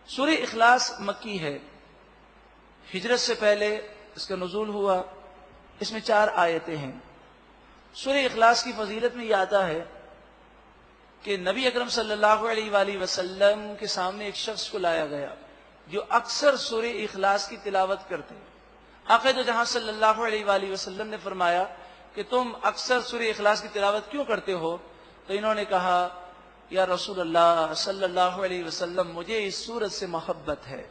سورہ اخلاص مکی ہے، ہجرت سے پہلے اس کا نزول ہوا، اس میں 4 آیتیں ہیں۔ سورہ اخلاص کی فضیلت میں یہ آتا ہے کہ نبی اکرم صلی اللہ علیہ وآلہ وسلم کے سامنے ایک شخص کو لایا گیا جو اکثر سورہ اخلاص کی تلاوت کرتے ہیں۔ آقا دو جہاں صلی اللہ علیہ وآلہ وسلم نے فرمایا کہ تم اکثر سورہ اخلاص کی تلاوت کیوں کرتے ہو؟ تو انہوں نے کہا یا رسول اللہ صلی اللہ علیہ وسلم مجھے اس سورت سے محبت ہے۔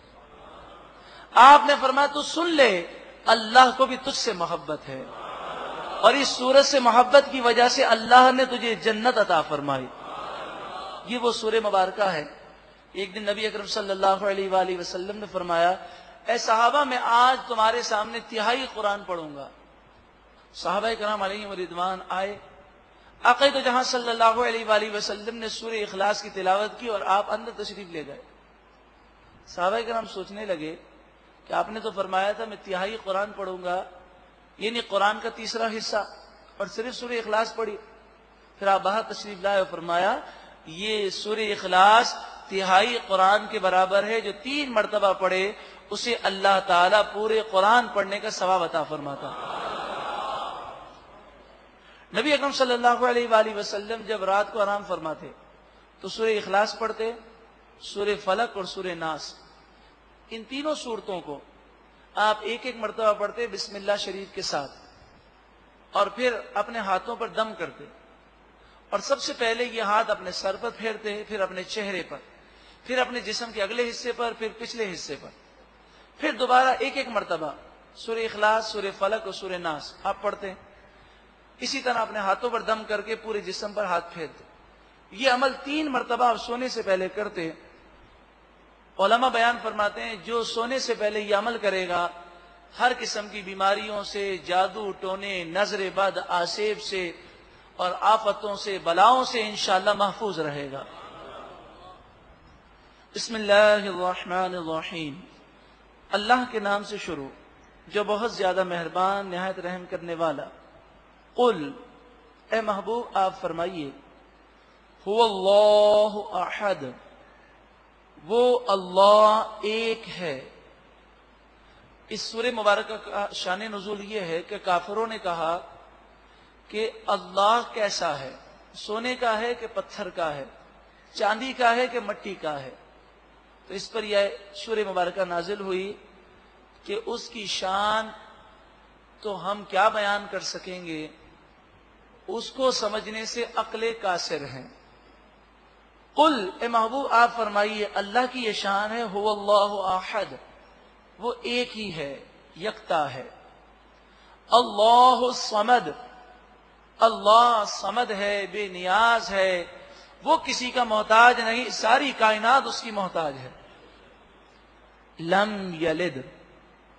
آپ نے فرمایا تو سن لے، اللہ کو بھی تجھ سے محبت ہے، اور اس سورت سے محبت کی وجہ سے اللہ نے تجھے جنت عطا فرمائی۔ یہ وہ سورہ مبارکہ ہے۔ ایک دن نبی اکرم صلی اللہ علیہ وآلہ وسلم نے فرمایا اے صحابہ میں آج تمہارے سامنے تہائی قرآن پڑھوں گا۔ صحابہ کرام علیہم رضوان آئے، آقا تو جہاں صلی اللہ علیہ وآلہ وسلم نے سورہ اخلاص کی تلاوت کی اور آپ اندر تشریف لے گئے۔ صحابہ کرام سوچنے لگے کہ آپ نے تو فرمایا تھا میں تہائی قرآن پڑھوں گا، یعنی قرآن کا تیسرا حصہ، اور صرف سورہ اخلاص پڑھی۔ پھر آپ باہر تشریف لائے اور فرمایا یہ سورہ اخلاص تہائی قرآن کے برابر ہے، جو 3 مرتبہ پڑھے اسے اللہ تعالیٰ پورے قرآن پڑھنے کا ثواب عطا فرماتا۔ نبی اکرم صلی اللہ علیہ وآلہ وسلم جب رات کو آرام فرماتے تو سورہ اخلاص پڑھتے، سورہ فلق اور سورہ ناس، ان تینوں سورتوں کو آپ ایک ایک مرتبہ پڑھتے بسم اللہ شریف کے ساتھ، اور پھر اپنے ہاتھوں پر دم کرتے، اور سب سے پہلے یہ ہاتھ اپنے سر پر پھیرتے، پھر اپنے چہرے پر، پھر اپنے جسم کے اگلے حصے پر، پھر پچھلے حصے پر، پھر دوبارہ ایک ایک مرتبہ سورہ اخلاص، سورہ فلق اور سورہ ناس آپ پڑھتے۔ اسی طرح اپنے ہاتھوں پر دم کر کے پورے جسم پر ہاتھ پھیرتے۔ یہ عمل 3 مرتبہ آپ سونے سے پہلے کرتے۔ علماء بیان فرماتے ہیں جو سونے سے پہلے یہ عمل کرے گا ہر قسم کی بیماریوں سے، جادو ٹونے، نظر بد، آسیب سے اور آفتوں سے، بلاؤں سے انشاءاللہ محفوظ رہے گا۔ بسم اللہ الرحمن الرحیم، اللہ کے نام سے شروع جو بہت زیادہ مہربان نہایت رحم کرنے والا۔ قل، اے محبوب آپ فرمائیے، هو اللہ احد، وہ اللہ ایک ہے۔ اس سورہ مبارکہ کا شان نزول یہ ہے کہ کافروں نے کہا کہ اللہ کیسا ہے، سونے کا ہے کہ پتھر کا ہے، چاندی کا ہے کہ مٹی کا ہے۔ تو اس پر یہ سورہ مبارکہ نازل ہوئی کہ اس کی شان تو ہم کیا بیان کر سکیں گے، اس کو سمجھنے سے عقل قاصر ہیں۔ قل، اے محبوب آپ فرمائیے اللہ کی یہ شان ہے، هو اللہ احد، وہ ایک ہی ہے، یکتا ہے۔ اللہ الصمد، اللہ صمد ہے، بے نیاز ہے، وہ کسی کا محتاج نہیں، ساری کائنات اس کی محتاج ہے۔ لم یلد،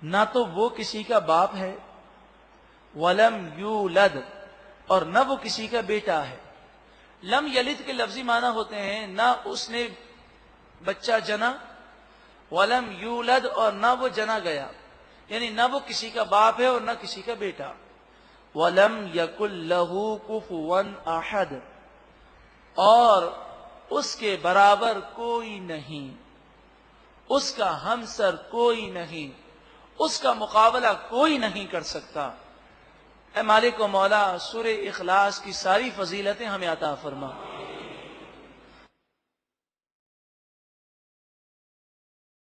نہ تو وہ کسی کا باپ ہے، ولم یولد، اور نہ وہ کسی کا بیٹا ہے۔ لم یلد کے لفظی معنی ہوتے ہیں نہ اس نے بچہ جنا، ولم یولد، اور نہ وہ جنا گیا، یعنی نہ وہ کسی کا باپ ہے اور نہ کسی کا بیٹا۔ ولم یکن لہ کفوا احد، اور اس کے برابر کوئی نہیں، اس کا ہمسر کوئی نہیں، اس کا مقابلہ کوئی نہیں کر سکتا۔ اے مالک و مولا، سورہ اخلاص کی ساری فضیلتیں ہمیں عطا فرما۔